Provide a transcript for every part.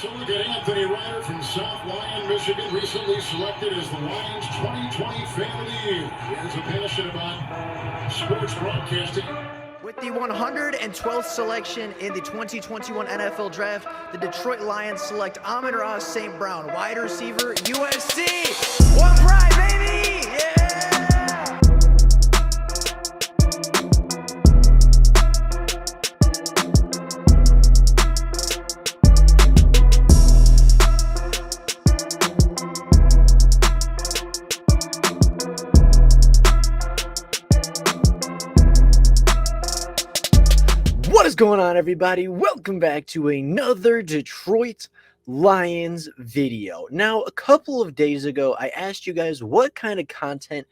So look at Anthony Ryder from South Lyon, Michigan, recently selected as the Lions 2020 Fan of the Year. He has a passion about sports broadcasting. With the 112th selection in the 2021 NFL Draft, the Detroit Lions select Amon-Ra St. Brown, wide receiver, USC. One pride, baby! Yeah! What is going on, everybody? Welcome back to another Detroit Lions video. Now, a couple of days ago, I asked you guys what kind of content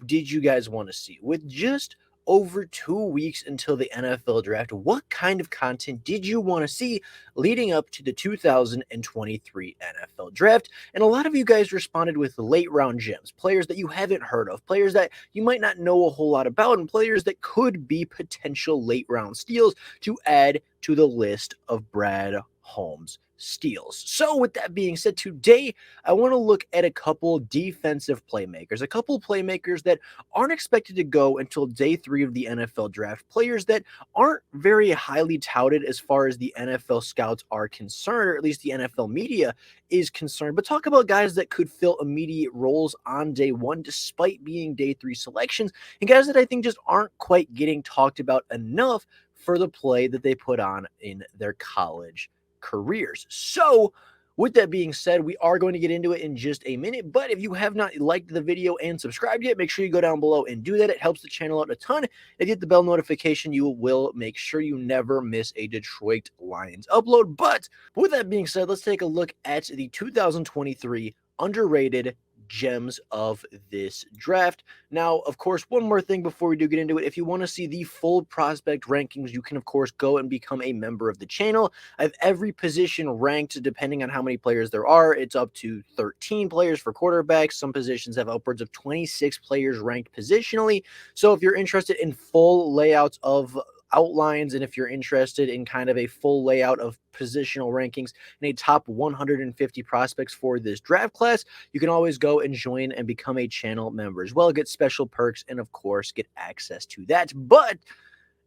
did you guys want to see? With just over 2 weeks until the NFL draft, what kind of content did you want to see leading up to the 2023 NFL draft? And a lot of you guys responded with late round gems, players that you haven't heard of, players that you might not know a whole lot about, and players that could be potential late round steals to add to the list of Brad Holmes steals. So with that being said, today I want to look at a couple defensive playmakers, a couple playmakers that aren't expected to go until day 3 of the NFL draft, players that aren't very highly touted as far as the NFL scouts are concerned, or at least the NFL media is concerned, but talk about guys that could fill immediate roles on day 1 despite being day 3 selections, and guys that I think just aren't quite getting talked about enough for the play that they put on in their college careers. So with that being said, we are going to get into it in just a minute, but if you have not liked the video and subscribed yet, make sure you go down below and do that. It helps the channel out a ton. If you hit the bell notification, you will make sure you never miss a Detroit Lions upload. But with that being said, let's take a look at the 2023 underrated gems of this draft. Now, of course, one more thing before we do get into it. If you want to see the full prospect rankings, you can, of course, go and become a member of the channel. I have every position ranked depending on how many players there are. It's up to 13 players for quarterbacks. Some positions have upwards of 26 players ranked positionally. So if you're interested in full layouts of outlines, and if you're interested in kind of a full layout of positional rankings and a top 150 prospects for this draft class, you can always go and join and become a channel member as well, get special perks, and of course get access to that. But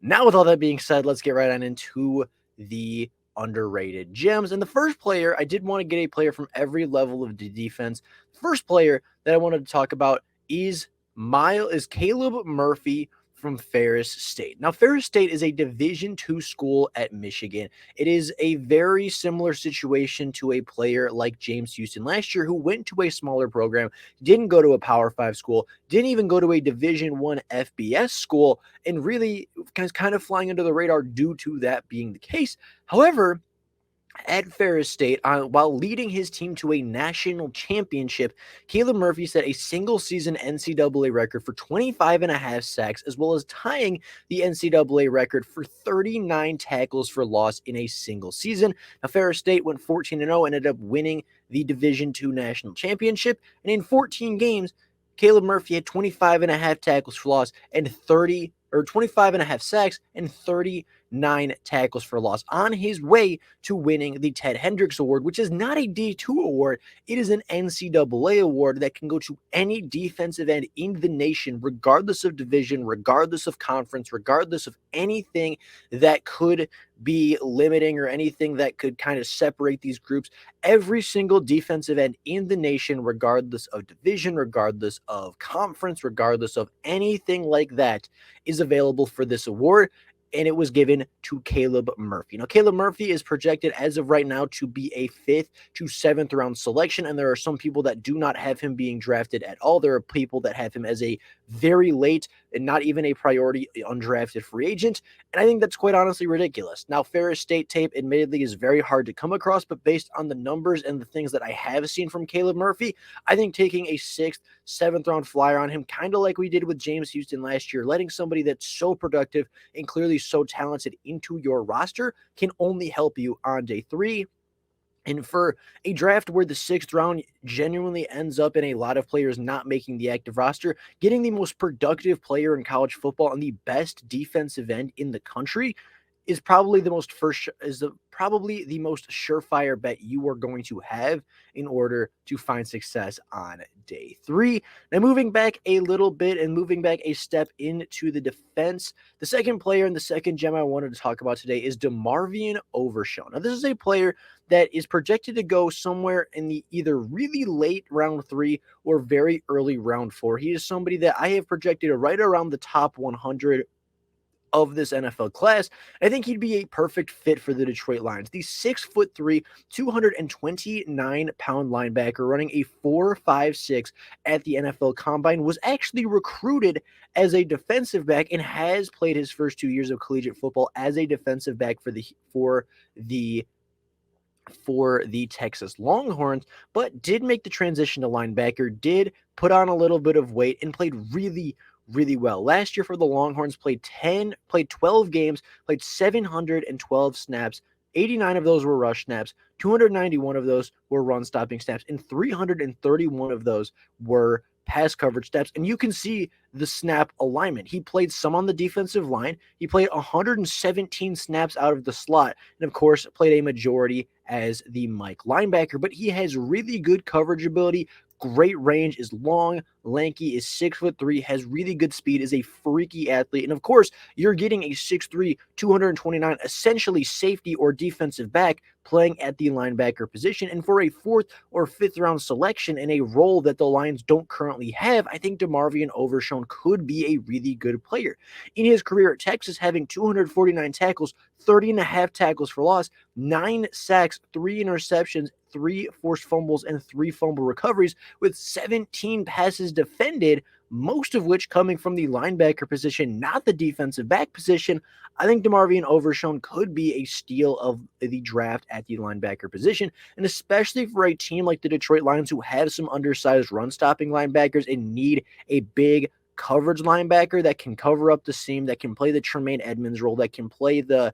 now, with all that being said, let's get right on into the underrated gems. And the first player, I did want to get a player from every level of the defense. The first player that I wanted to talk about is Caleb Murphy from Ferris State. Now, Ferris State is a Division II school at Michigan. It is a very similar situation to a player like James Houston last year, who went to a smaller program, didn't go to a Power 5 school, didn't even go to a Division I FBS school, and really kind of flying under the radar due to that being the case. However, at Ferris State, while leading his team to a national championship, Caleb Murphy set a single-season NCAA record for 25.5 sacks, as well as tying the NCAA record for 39 tackles for loss in a single season. Now, Ferris State went 14-0 and ended up winning the Division II national championship, and in 14 games, Caleb Murphy had 25.5 tackles for loss and 25.5 sacks and 39 tackles for loss, on his way to winning the Ted Hendricks Award, which is not a D2 award. It is an NCAA award that can go to any defensive end in the nation, regardless of division, regardless of conference, regardless of anything that could be limiting or anything that could kind of separate these groups. Every single defensive end in the nation, regardless of division, regardless of conference, regardless of anything like that, is available for this award, and it was given to Caleb Murphy. Now, Caleb Murphy is projected as of right now to be a 5th to 7th round selection, and there are some people that do not have him being drafted at all. There are people that have him as a very late and not even a priority undrafted free agent, and I think that's quite honestly ridiculous. Now, Ferris State tape admittedly is very hard to come across, but based on the numbers and the things that I have seen from Caleb Murphy, I think taking a 6th, 7th round flyer on him, kind of like we did with James Houston last year, letting somebody that's so productive and clearly so talented into your roster, can only help you on day 3. And for a draft where the 6th round genuinely ends up in a lot of players not making the active roster, getting the most productive player in college football and the best defensive end in the country is probably the most probably the most surefire bet you are going to have in order to find success on day 3. Now, moving back a little bit and moving back a step into the defense, the second player and the second gem I wanted to talk about today is DeMarvion Overshown. Now, this is a player that is projected to go somewhere in the either really late round 3 or very early round 4. He is somebody that I have projected right around the top 100 of this NFL class. I think he'd be a perfect fit for the Detroit Lions. The 6'3", 229-pound linebacker running a 4.56 at the NFL Combine was actually recruited as a defensive back and has played his first 2 years of collegiate football as a defensive back the for the Texas Longhorns, but did make the transition to linebacker, did put on a little bit of weight, and played really well. Last year for the Longhorns, played 12 games, played 712 snaps. 89 of those were rush snaps, 291 of those were run stopping snaps, and 331 of those were pass coverage snaps. And you can see the snap alignment. He played some on the defensive line. He played 117 snaps out of the slot, and of course played a majority as the Mike linebacker. But he has really good coverage ability, great range, is long, lanky, is 6'3", has really good speed, is a freaky athlete. And of course, you're getting a 6'3", 229, essentially safety or defensive back playing at the linebacker position. And for a 4th or 5th round selection in a role that the Lions don't currently have, I think DeMarvion Overshown could be a really good player. In his career at Texas, having 249 tackles, 30.5 tackles for loss, 9 sacks, 3 interceptions, 3 forced fumbles, and 3 fumble recoveries, with 17 passes defended, most of which coming from the linebacker position, not the defensive back position. I think DeMarvion Overshown could be a steal of the draft at the linebacker position, and especially for a team like the Detroit Lions who have some undersized run-stopping linebackers and need a big coverage linebacker that can cover up the seam, that can play the Tremaine Edmonds role, that can play the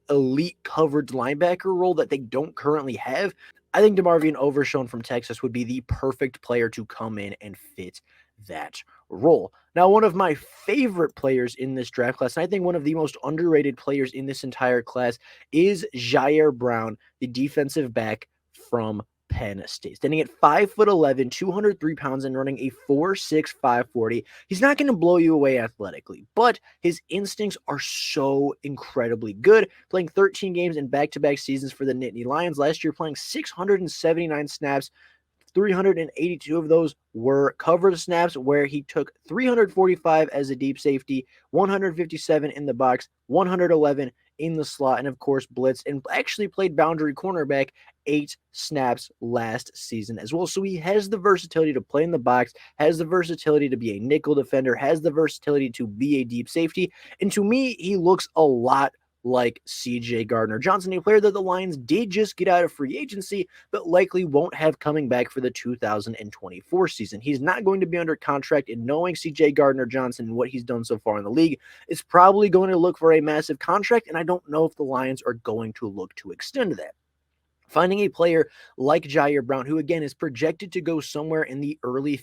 elite coverage linebacker role that they don't currently have. I think DeMarvion Overshown from Texas would be the perfect player to come in and fit that role. Now, one of my favorite players in this draft class, and I think one of the most underrated players in this entire class, is Jair Brown, the defensive back from Penn State. Standing at 5'11", 203 pounds and running a 4.6 540. He's not going to blow you away athletically, but his instincts are so incredibly good. Playing 13 games in back-to-back seasons for the Nittany Lions. Last year playing 679 snaps. 382 of those were covered snaps, where he took 345 as a deep safety, 157 in the box, 111 in the slot, and of course blitz, and actually played boundary cornerback 8 snaps last season as well. So he has the versatility to play in the box, has the versatility to be a nickel defender, has the versatility to be a deep safety, and to me, he looks a lot like CJ Gardner-Johnson, a player that the Lions did just get out of free agency, but likely won't have coming back for the 2024 season. He's not going to be under contract, and knowing CJ Gardner-Johnson and what he's done so far in the league, is probably going to look for a massive contract, and I don't know if the Lions are going to look to extend that. Finding a player like Jair Brown, who again is projected to go somewhere in the early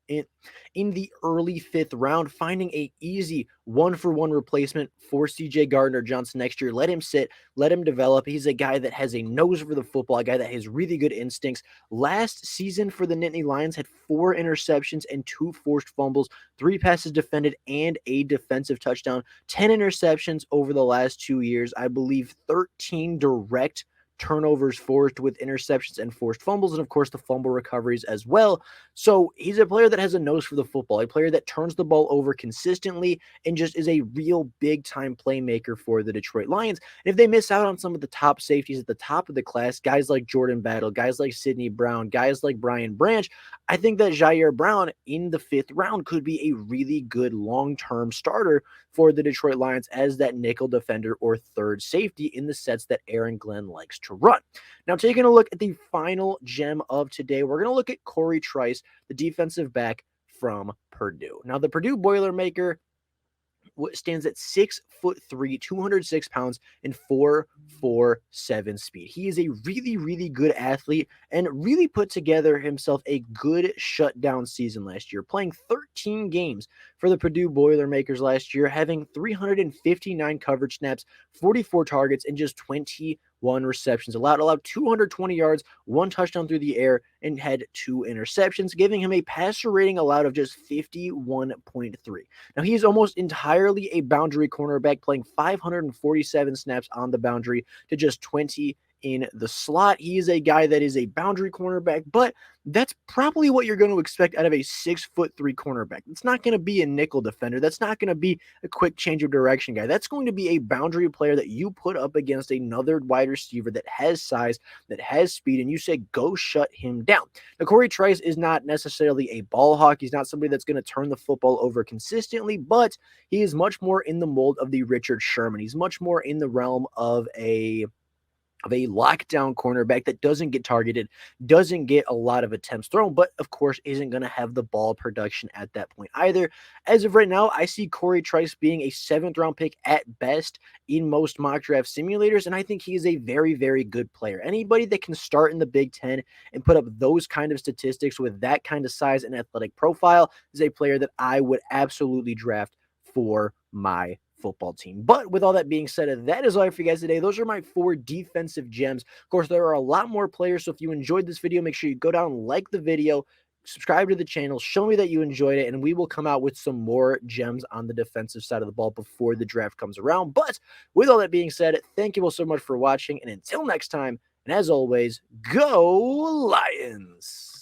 5th round, finding a easy 1-for-1 replacement for CJ Gardner-Johnson next year. Let him sit, let him develop. He's a guy that has a nose for the football, a guy that has really good instincts. Last season for the Nittany Lions had 4 interceptions and 2 forced fumbles, 3 passes defended, and a defensive touchdown. 10 interceptions over the last 2 years. I believe 13 direct turnovers forced with interceptions and forced fumbles, and of course the fumble recoveries as well. So he's a player that has a nose for the football, a player that turns the ball over consistently and just is a real big time playmaker for the Detroit Lions. And if they miss out on some of the top safeties at the top of the class, guys like Jordan Battle, guys like Sidney Brown, guys like Brian Branch, I think that Jair Brown in the 5th round could be a really good long-term starter for the Detroit Lions as that nickel defender or third safety in the sets that Aaron Glenn likes to run. Now, taking a look at the final gem of today, we're going to look at Corey Trice, the defensive back from Purdue. Now, the Purdue Boilermaker stands at 6'3", 206 pounds, and 4.47 speed. He is a really, really good athlete and really put together himself a good shutdown season last year, playing 13 games for the Purdue Boilermakers last year, having 359 coverage snaps, 44 targets, and just 21 receptions allowed 220 yards, 1 touchdown through the air, and had 2 interceptions, giving him a passer rating allowed of just 51.3. Now, he is almost entirely a boundary cornerback, playing 547 snaps on the boundary to just 20 in the slot. He is a guy that is a boundary cornerback, but that's probably what you're going to expect out of a 6'3" cornerback. It's not going to be a nickel defender. That's not going to be a quick change of direction guy. That's going to be a boundary player that you put up against another wide receiver that has size, that has speed, and you say, go shut him down. Now, Corey Trice is not necessarily a ball hawk. He's not somebody that's going to turn the football over consistently, but he is much more in the mold of the Richard Sherman. He's much more in the realm of a lockdown cornerback that doesn't get targeted, doesn't get a lot of attempts thrown, but of course isn't going to have the ball production at that point either. As of right now, I see Corey Trice being a 7th-round pick at best in most mock draft simulators, and I think he is a very, very good player. Anybody that can start in the Big Ten and put up those kind of statistics with that kind of size and athletic profile is a player that I would absolutely draft for my football team. But with all that being said, that is all for you guys today. Those are my 4 defensive gems. Of course, there are a lot more players, so if you enjoyed this video, make sure you go down, like the video, subscribe to the channel, show me that you enjoyed it, and we will come out with some more gems on the defensive side of the ball before the draft comes around. But with all that being said, thank you all so much for watching, and until next time, and as always, go Lions!